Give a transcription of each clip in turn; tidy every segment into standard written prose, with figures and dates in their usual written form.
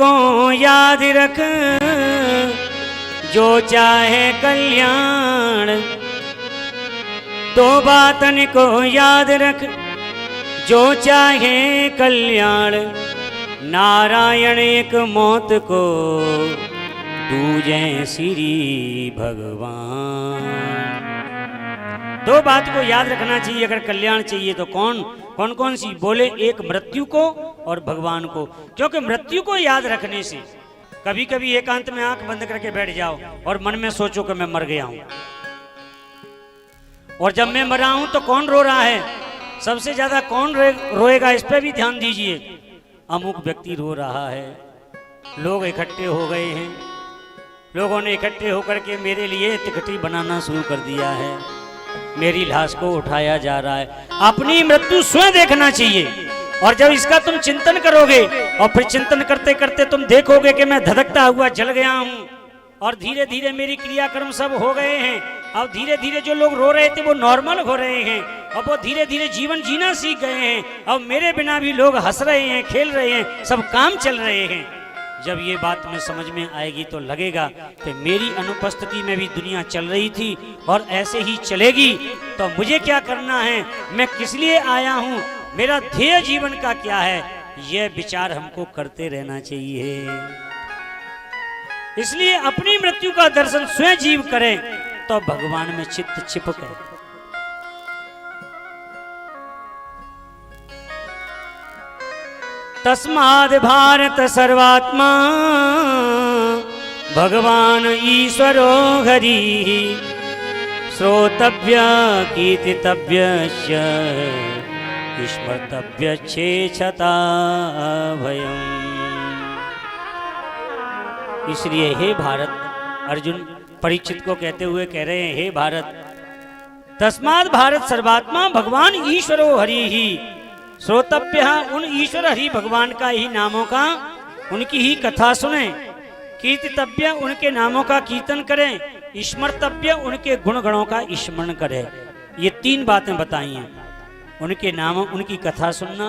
को याद रख, जो चाहे कल्याण। दो बातन को याद रख, जो चाहे कल्याण। नारायण एक मौत को, दूजे श्री भगवान। दो बात को याद रखना चाहिए अगर कल्याण चाहिए तो। कौन कौन सी बोले? एक मृत्यु को और भगवान को। क्योंकि मृत्यु को याद रखने से कभी कभी एकांत में आंख बंद करके बैठ जाओ और मन में सोचो कि मैं मर गया हूं। और जब मैं मरा हूं तो कौन रो रहा है? सबसे ज्यादा कौन रोएगा? इस पे भी ध्यान दीजिए। अमुक व्यक्ति रो रहा है। लोग इकट्ठे हो गए हैं, लोगों ने इकट्ठे होकर के मेरे लिए टिकटी बनाना शुरू कर दिया है, मेरी लाश को उठाया जा रहा है। अपनी मृत्यु स्वयं देखना चाहिए। और जब इसका तुम चिंतन करोगे और फिर चिंतन करते करते तुम देखोगे कि मैं धधकता हुआ जल गया हूं और धीरे धीरे मेरी क्रियाक्रम सब हो गए हैं। अब धीरे धीरे जो लोग रो रहे थे वो नॉर्मल हो रहे हैं, अब वो धीरे धीरे जीवन जीना सीख गए हैं। अब मेरे बिना भी लोग हंस रहे हैं, खेल रहे हैं, सब काम चल रहे हैं। जब ये बात में समझ में आएगी तो लगेगा कि मेरी अनुपस्थिति में भी दुनिया चल रही थी और ऐसे ही चलेगी। तो मुझे क्या करना है, मैं किस लिए आया हूं, मेरा ध्येय जीवन का क्या है, यह विचार हमको करते रहना चाहिए। इसलिए अपनी मृत्यु का दर्शन स्वयं जीव करें तो भगवान में चित्त चिपके। तस्माद् भारत सर्वात्मा, भगवान ईश्वरो हरिः। श्रोतव्य कीर्तितव्य स्मर्तव्य चेच्छता भयम्। इसलिए हे भारत, अर्जुन परीक्षित को कहते हुए कह रहे हैं, हे भारत, तस्माद् भारत सर्वात्मा भगवान ईश्वरो हरिः। श्रोतव्य, उन ईश्वर हरि भगवान का ही नामों का, उनकी ही कथा सुने। कीर्तितव्य, उनके नामों का कीर्तन करें। स्मर्तव्य, उनके गुण गणों का स्मरण करें। ये तीन बातें बताई हैं। उनके नामों, उनकी कथा सुनना,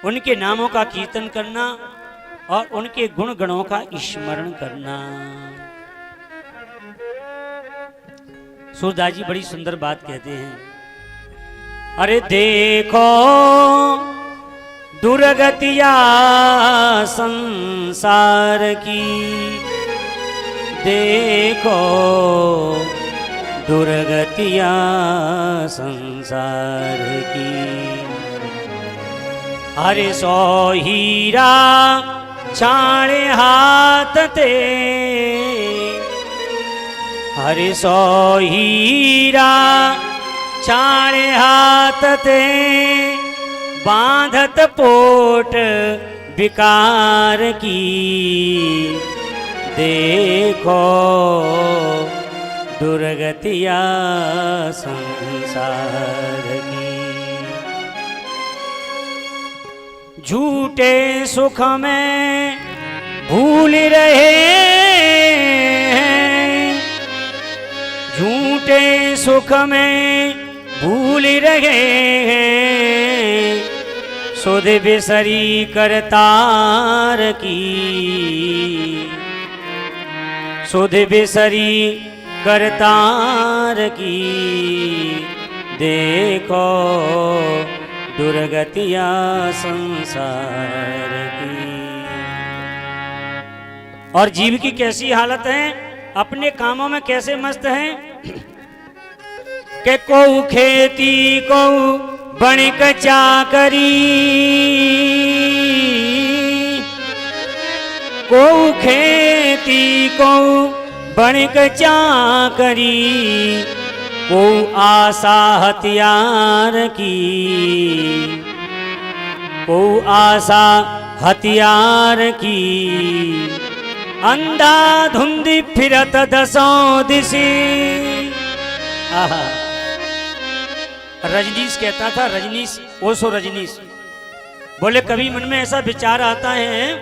उनके नामों का कीर्तन करना और उनके गुण गणों का स्मरण करना। सूरदास जी बड़ी सुंदर बात कहते हैं, अरे देखो दुर्गतिया संसार की, देखो दुर्गतिया संसार की। अरे सो हीरा छाणे हाथ ते, अरे सो हीरा छाणे हाथ ते, बांधत पोट विकार की। देखो दुर्गतिया संसार की। झूठे सुख में भूल रहे हैं, झूठे सुख में भूल रहे हैं। सुध बिसरी करतार की, सुध बिसरी करतार की। देखो दुर्गतिया संसार की। और जीव की कैसी हालत है, अपने कामों में कैसे मस्त है कि कोऊ खेती कोऊ बणिक चाकरी, कोऊ खेती कोऊ बणिक चाकरी। कोऊ आशा हथियार की, कोऊ आशा हथियार की। अंधा धुंधी फिरत दसों दिशी। आहा, रजनीश कहता था, रजनीश ओशो रजनीश बोले, कभी मन में ऐसा विचार आता है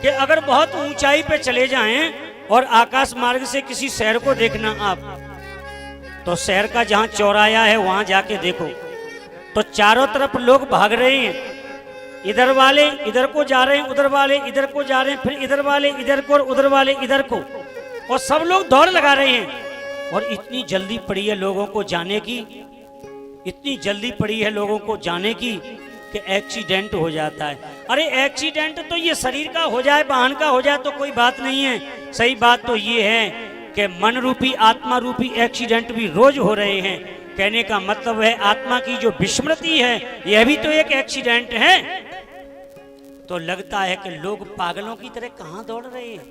कि अगर बहुत ऊंचाई पे चले जाएं और आकाश मार्ग से किसी शहर को देखना आप, तो शहर का जहां चौराया है वहां जाके देखो तो चारों तरफ लोग भाग रहे हैं, इधर वाले इधर को जा रहे हैं, उधर वाले इधर को जा रहे हैं, फिर इधर वाले इधर को और उधर वाले इधर को, और सब लोग दौड़ लगा रहे हैं। और इतनी जल्दी पड़ी है लोगों को जाने की, इतनी जल्दी पड़ी है लोगों को जाने की कि एक्सीडेंट हो जाता है। अरे एक्सीडेंट तो ये शरीर का हो जाए, वाहन का हो जाए तो कोई बात नहीं है। सही बात तो ये है कि मन रूपी आत्मा रूपी एक्सीडेंट भी रोज हो रहे हैं। कहने का मतलब है आत्मा की जो विस्मृति है यह भी तो एक एक्सीडेंट है। तो लगता है कि लोग पागलों की तरह कहां दौड़ रहे हैं,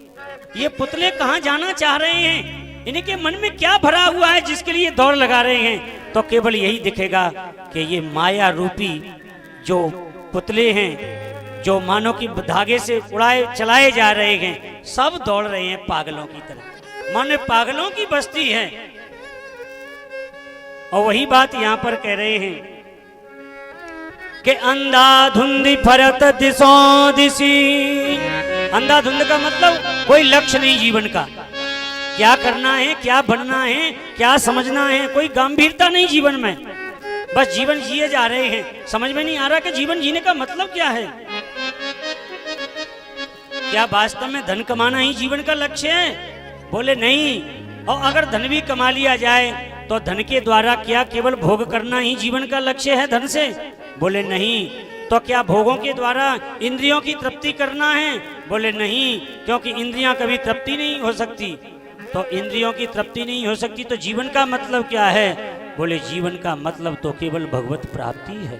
ये पुतले कहां जाना चाह रहे हैं, इनके मन में क्या भरा हुआ है जिसके लिए दौड़ लगा रहे हैं। तो केवल यही दिखेगा कि ये माया रूपी जो पुतले हैं, जो मानव की धागे से उड़ाए चलाए जा रहे हैं, सब दौड़ रहे हैं पागलों की तरह, माने पागलों की बस्ती है। और वही बात यहां पर कह रहे हैं कि अंधाधुंध फरत दिशों दिशी। अंधाधुंध का मतलब कोई लक्ष्य नहीं जीवन का, क्या करना है, क्या बनना है, क्या समझना है, कोई गंभीरता नहीं जीवन में, बस जीवन जिए जा रहे हैं। समझ में नहीं आ रहा कि जीवन जीने का मतलब क्या है। क्या वास्तव में धन कमाना ही जीवन का लक्ष्य है? बोले नहीं। और अगर धन भी कमा लिया जाए तो धन के द्वारा क्या केवल भोग करना ही जीवन का लक्ष्य है धन से? बोले नहीं। तो क्या भोगों के द्वारा इंद्रियों की तृप्ति करना है? बोले नहीं, क्योंकि इंद्रियां कभी तृप्ति नहीं हो सकती। तो इंद्रियों की तृप्ति नहीं हो सकती तो जीवन का मतलब क्या है? बोले जीवन का मतलब तो केवल भगवत प्राप्ति है।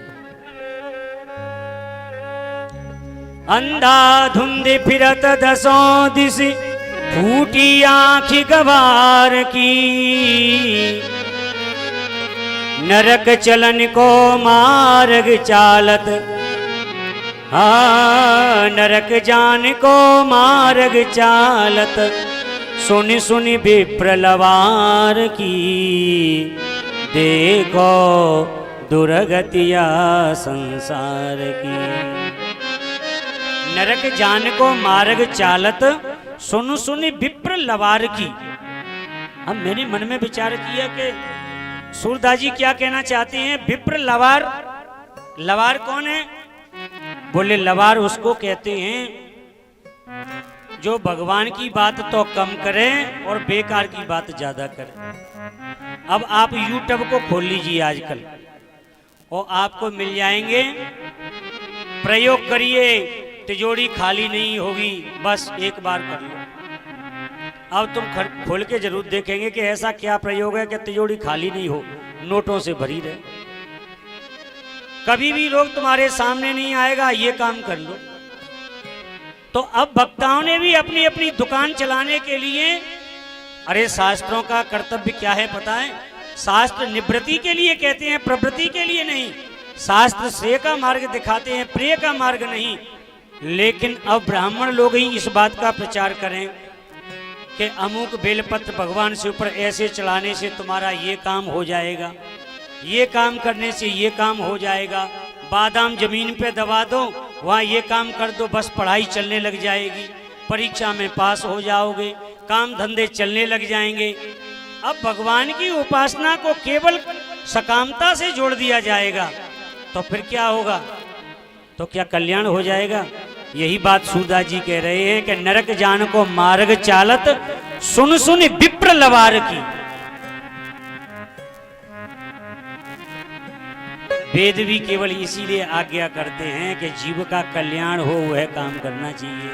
अंधाधुंध फिरत दसों दिशि, फूटी आँखी गवार की, नरक चलन को मार्ग चालत, हाँ नरक जान को मार्ग चालत, सुन सुन विप्र लवार की, देखो दुर्गतिया संसार की। नरक जान को मार्ग चालत, सुन सुन विप्र लवार की। अब मैंने मन में विचार किया कि सूरदास जी क्या कहना चाहते हैं। विप्र लवार, लवार कौन है? बोले लवार उसको कहते हैं जो भगवान की बात तो कम करे और बेकार की बात ज्यादा करे। अब आप यूट्यूब को खोल लीजिए आजकल और आपको मिल जाएंगे, प्रयोग करिए तिजोरी खाली नहीं होगी, बस एक बार कर लो। अब तुम खोल के जरूर देखेंगे कि ऐसा क्या प्रयोग है कि तिजोरी खाली नहीं हो, नोटों से भरी रहे। कभी भी रोग तुम्हारे सामने नहीं आएगा, ये काम कर लो। तो अब वक्ताओं ने भी अपनी अपनी दुकान चलाने के लिए, अरे शास्त्रों का कर्तव्य क्या है पता है? शास्त्र निवृत्ति के लिए कहते हैं, प्रवृत्ति के लिए नहीं। शास्त्र श्रेय का मार्ग दिखाते हैं, प्रिय का मार्ग नहीं। लेकिन अब ब्राह्मण लोग ही इस बात का प्रचार करें कि अमुक बेलपत्र भगवान से ऊपर ऐसे चढ़ाने से तुम्हारा ये काम हो जाएगा, ये काम करने से ये काम हो जाएगा, बादाम जमीन पे दबा दो, वहाँ ये काम कर दो, बस पढ़ाई चलने लग जाएगी, परीक्षा में पास हो जाओगे, काम धंधे चलने लग जाएंगे। अब भगवान की उपासना को केवल सकामता से जोड़ दिया जाएगा तो फिर क्या होगा? तो क्या कल्याण हो जाएगा? यही बात सूरदास जी कह रहे हैं कि नरक जान को मार्ग चालत, सुन सुन विप्र लवार की। वेद भी केवल इसीलिए आज्ञा करते हैं कि जीव का कल्याण हो, वह काम करना चाहिए।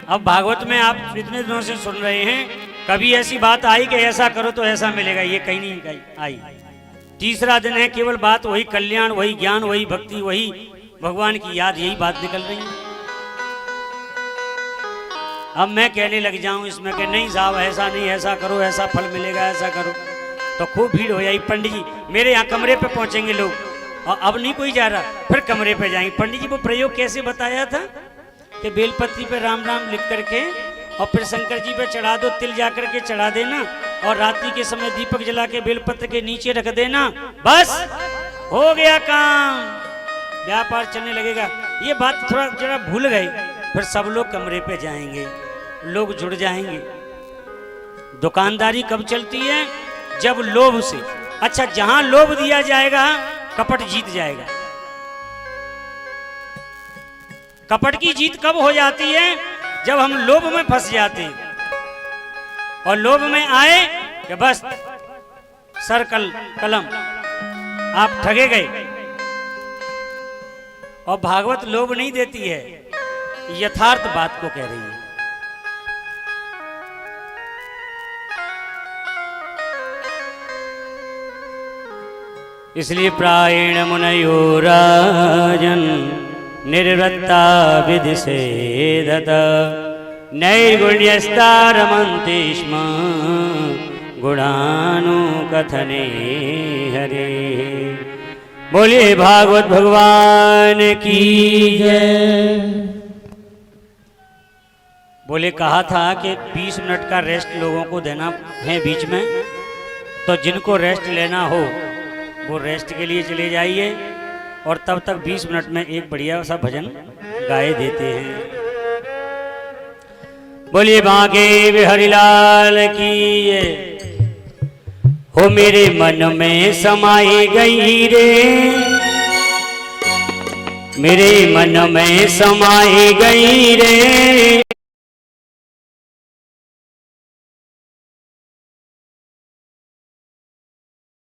अब भागवत में आप इतने दिनों से सुन रहे हैं, कभी ऐसी बात आई कि ऐसा करो तो ऐसा मिलेगा, ये कहीं नहीं आई। तीसरा दिन है, केवल बात वही कल्याण, वही ज्ञान, वही भक्ति, वही भगवान की याद, यही बात निकल रही है। अब मैं कहने लग जाऊं इसमें कि नहीं साहब ऐसा नहीं, ऐसा करो, ऐसा फल मिलेगा, ऐसा करो, तो खूब भीड़ हो जाएगी। पंडित जी मेरे यहाँ कमरे पे पहुंचेंगे लोग, और अब नहीं कोई जा रहा, फिर कमरे पे जाएंगे। पंडित जी वो प्रयोग कैसे बताया था कि बेलपत्री पे राम राम लिख करके और फिर शंकर जी पे चढ़ा दो, तिल जा करके चढ़ा देना, और रात्रि के समय दीपक जला के बेलपत्र के नीचे रख देना, बस हो गया काम, व्यापार चलने लगेगा। ये बात थोड़ा जरा भूल गई, फिर सब लोग कमरे पे जाएंगे, लोग जुड़ जाएंगे। दुकानदारी कब चलती है? जब लोभ से अच्छा, जहां लोभ दिया जाएगा कपट जीत जाएगा। कपट की जीत कब हो जाती है? जब हम लोभ में फंस जाते हैं और लोभ में आए कि बस सर कलम, आप ठगे गए। और भागवत लोभ नहीं देती है, यथार्थ बात को कह रही है। इसलिए प्रायण मुनयो राजन निर्वृत्ता विधि सेदत नैर्गुण्यस्ता रमन्ते स्म गुणानुकथने हरे। बोलिए भागवत भगवान की जय। बोले कहा था कि 20 मिनट का रेस्ट लोगों को देना है बीच में, तो जिनको रेस्ट लेना हो वो रेस्ट के लिए चले जाइए और तब तक 20 मिनट में एक बढ़िया सा भजन गाए देते हैं। बोलिए बांके बिहारी लाल की। हो मेरे मन में समाई गई रे, मेरे मन में समाई गई रे,